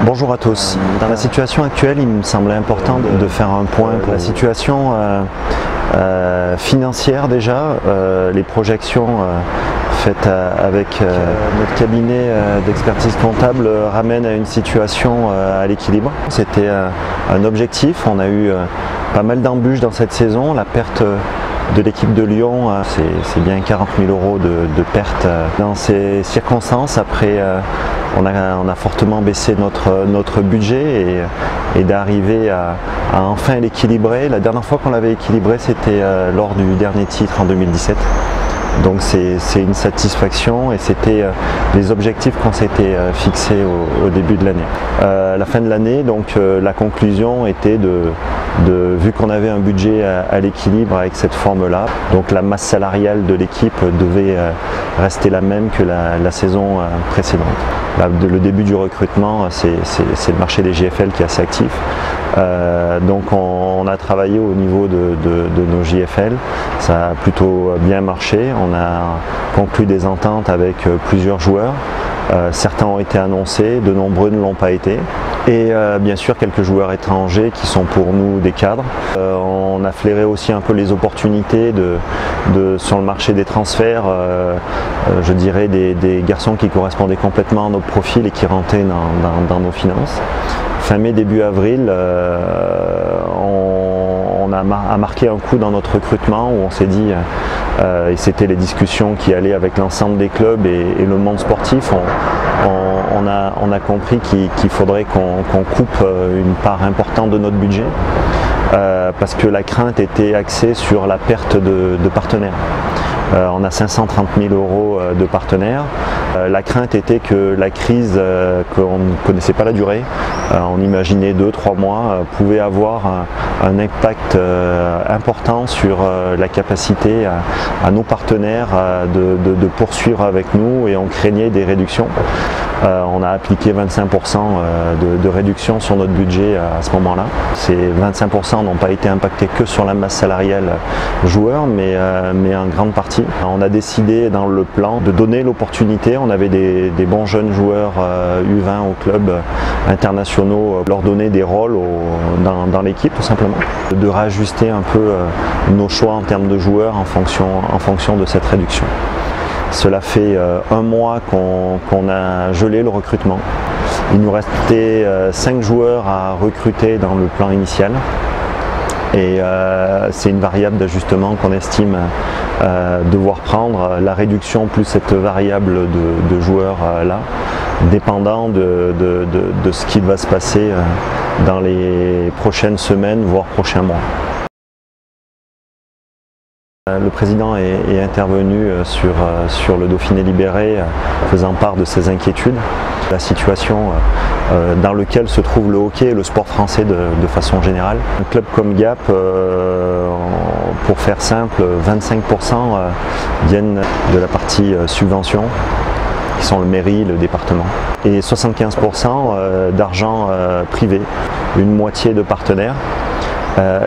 Bonjour à tous. Dans la situation actuelle, il me semblait important de faire un point pour la situation financière déjà, les projections faites avec notre cabinet d'expertise comptable ramènent à une situation à l'équilibre. C'était un objectif, on a eu pas mal d'embûches dans cette saison, la perte de l'équipe de Lyon, c'est bien 40 000 € de perte. Dans ces circonstances, après on a fortement baissé notre budget et d'arriver à enfin l'équilibrer. La dernière fois qu'on l'avait équilibré, c'était lors du dernier titre en 2017. Donc c'est une satisfaction et c'était les objectifs qu'on s'était fixés au début de l'année. La fin de l'année, donc la conclusion était vu qu'on avait un budget à l'équilibre avec cette forme-là, donc la masse salariale de l'équipe devait rester la même que la saison précédente. Le début du recrutement, c'est le marché des JFL qui est assez actif. Donc on a travaillé au niveau de nos JFL, ça a plutôt bien marché, on a conclu des ententes avec plusieurs joueurs, certains ont été annoncés, de nombreux ne l'ont pas été, et bien sûr quelques joueurs étrangers qui sont pour nous des cadres. On a flairé aussi un peu les opportunités sur le marché des transferts, je dirais des garçons qui correspondaient complètement à notre profil et qui rentraient dans nos finances. Fin mai, début avril, on a marqué un coup dans notre recrutement où on s'est dit, et c'était les discussions qui allaient avec l'ensemble des clubs et le monde sportif, on a compris qu'il faudrait qu'on coupe une part importante de notre budget parce que la crainte était axée sur la perte de partenaires. On a 530 000 € de partenaires. La crainte était que la crise, qu'on ne connaissait pas la durée, on imaginait 2-3 mois, pouvait avoir un impact important sur la capacité à nos partenaires de poursuivre avec nous et on craignait des réductions. On a appliqué 25% de réduction sur notre budget à ce moment-là. Ces 25% n'ont pas été impactés que sur la masse salariale joueur, mais en grande partie. On a décidé dans le plan de donner l'opportunité, on avait des bons jeunes joueurs U20 au club internationaux, leur donner des rôles dans l'équipe tout simplement. De réajuster un peu nos choix en termes de joueurs en fonction de cette réduction. Cela fait un mois qu'on a gelé le recrutement. Il nous restait 5 joueurs à recruter dans le plan initial. Et c'est une variable d'ajustement qu'on estime devoir prendre, la réduction plus cette variable de joueurs là, dépendant de ce qui va se passer dans les prochaines semaines, voire prochains mois. Le président est intervenu sur le Dauphiné libéré, faisant part de ses inquiétudes. La situation dans laquelle se trouve le hockey et le sport français de façon générale. Un club comme Gap, pour faire simple, 25% viennent de la partie subvention, qui sont le mairie, le département, et 75% d'argent privé, une moitié de partenaires.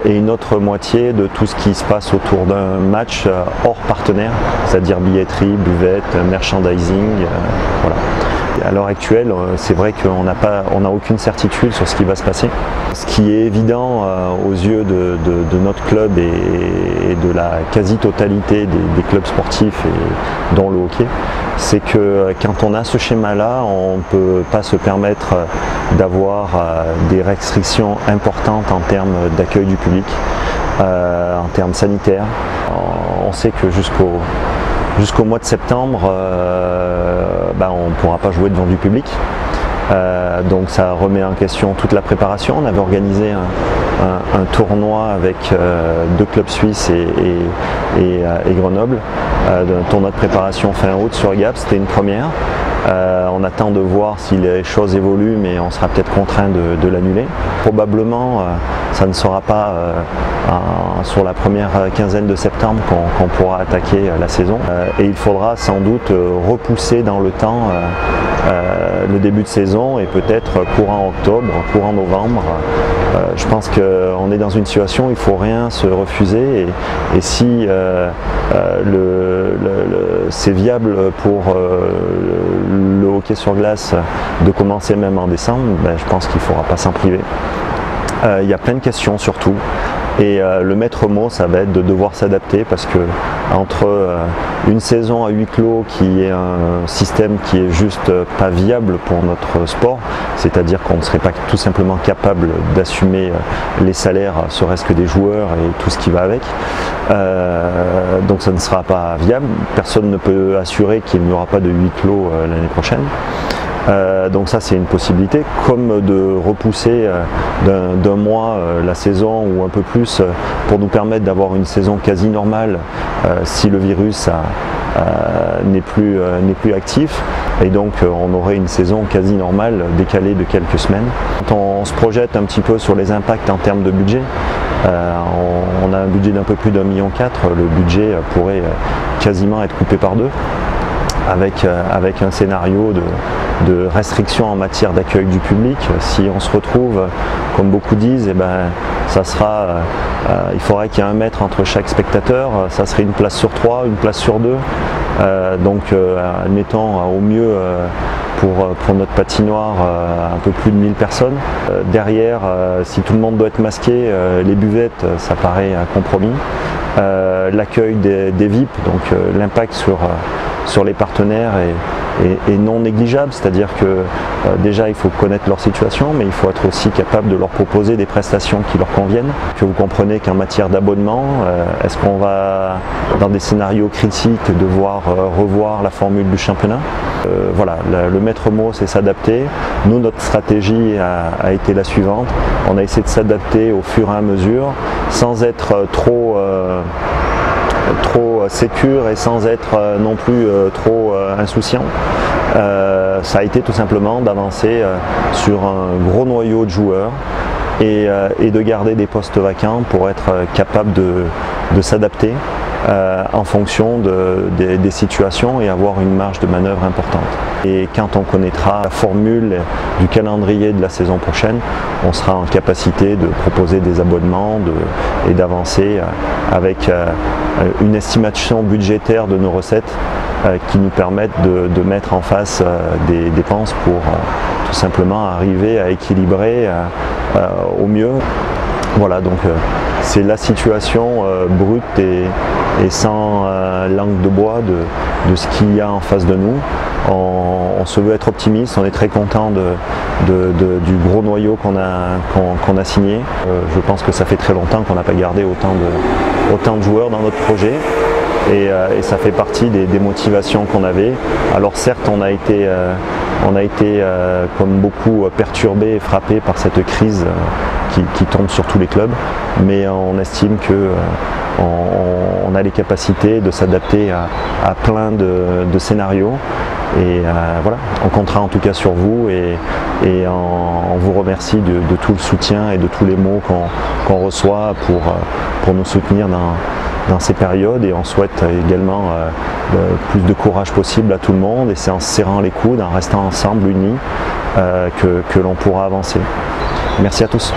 Et une autre moitié de tout ce qui se passe autour d'un match hors partenaire, c'est-à-dire billetterie, buvette, merchandising, voilà. À l'heure actuelle, c'est vrai qu'on n'a aucune certitude sur ce qui va se passer. Ce qui est évident aux yeux de notre club et de la quasi-totalité des clubs sportifs, dont le hockey, c'est que quand on a ce schéma-là, on ne peut pas se permettre d'avoir des restrictions importantes en termes d'accueil du public, en termes sanitaires. On sait que jusqu'au mois de septembre, on ne pourra pas jouer devant du public. Donc ça remet en question toute la préparation. On avait organisé un tournoi avec 2 clubs suisses et Grenoble, un tournoi de préparation fin août sur Gap, c'était une première. On attend de voir si les choses évoluent, mais on sera peut-être contraint de l'annuler. Probablement, ça ne sera pas sur la première quinzaine de septembre qu'on pourra attaquer la saison. Et il faudra sans doute repousser dans le temps le début de saison et peut-être courant octobre, courant novembre. Je pense qu'on est dans une situation où il ne faut rien se refuser et si c'est viable pour le hockey sur glace de commencer même en décembre, je pense qu'il ne faudra pas s'en priver. Il y a plein de questions surtout. Et le maître mot, ça va être de devoir s'adapter parce que entre une saison à huis clos qui est un système qui est juste pas viable pour notre sport, c'est-à-dire qu'on ne serait pas tout simplement capable d'assumer les salaires, serait-ce que des joueurs et tout ce qui va avec, donc ça ne sera pas viable. Personne ne peut assurer qu'il n'y aura pas de huis clos l'année prochaine. Donc ça c'est une possibilité, comme de repousser d'un mois la saison ou un peu plus pour nous permettre d'avoir une saison quasi normale si le virus n'est plus actif, et donc on aurait une saison quasi normale décalée de quelques semaines. Quand on se projette un petit peu sur les impacts en termes de budget, on a un budget d'un peu plus d'1,4 million, le budget pourrait quasiment être coupé par deux. Avec un scénario de restriction en matière d'accueil du public. Si on se retrouve, comme beaucoup disent, ça sera, il faudrait qu'il y ait 1 mètre entre chaque spectateur, ça serait une place sur 3, une place sur 2. Donc admettons au mieux pour notre patinoire un peu plus de 1000 personnes. Derrière, si tout le monde doit être masqué, les buvettes, ça paraît un compromis. L'accueil des VIP, donc l'impact sur les partenaires est non négligeable, c'est-à-dire que déjà il faut connaître leur situation, mais il faut être aussi capable de leur proposer des prestations qui leur conviennent. Que vous comprenez qu'en matière d'abonnement, est-ce qu'on va dans des scénarios critiques devoir revoir la formule du championnat? Voilà, le maître mot c'est s'adapter. Nous, notre stratégie a été la suivante, on a essayé de s'adapter au fur et à mesure sans être trop sécure et sans être non plus trop insouciant. Ça a été tout simplement d'avancer sur un gros noyau de joueurs et de garder des postes vacants pour être capable de s'adapter en fonction des situations et avoir une marge de manœuvre importante. Et quand on connaîtra la formule du calendrier de la saison prochaine, on sera en capacité de proposer des abonnements et d'avancer avec une estimation budgétaire de nos recettes qui nous permettent de mettre en face des dépenses pour tout simplement arriver à équilibrer au mieux. Voilà, donc c'est la situation brute et sans langue de bois de ce qu'il y a en face de nous. On se veut être optimiste, on est très content du gros noyau qu'on a signé. Je pense que ça fait très longtemps qu'on n'a pas gardé autant de joueurs dans notre projet. Et ça fait partie des motivations qu'on avait. Alors certes, on a été comme beaucoup perturbé et frappé par cette crise qui tombe sur tous les clubs, mais on estime qu'on a les capacités de s'adapter à plein de scénarios. Et voilà, on comptera en tout cas sur vous et on vous remercie de tout le soutien et de tous les mots qu'on reçoit pour nous soutenir dans ces périodes, et on souhaite également le plus de courage possible à tout le monde, et c'est en se serrant les coudes, en restant ensemble unis que l'on pourra avancer. Merci à tous.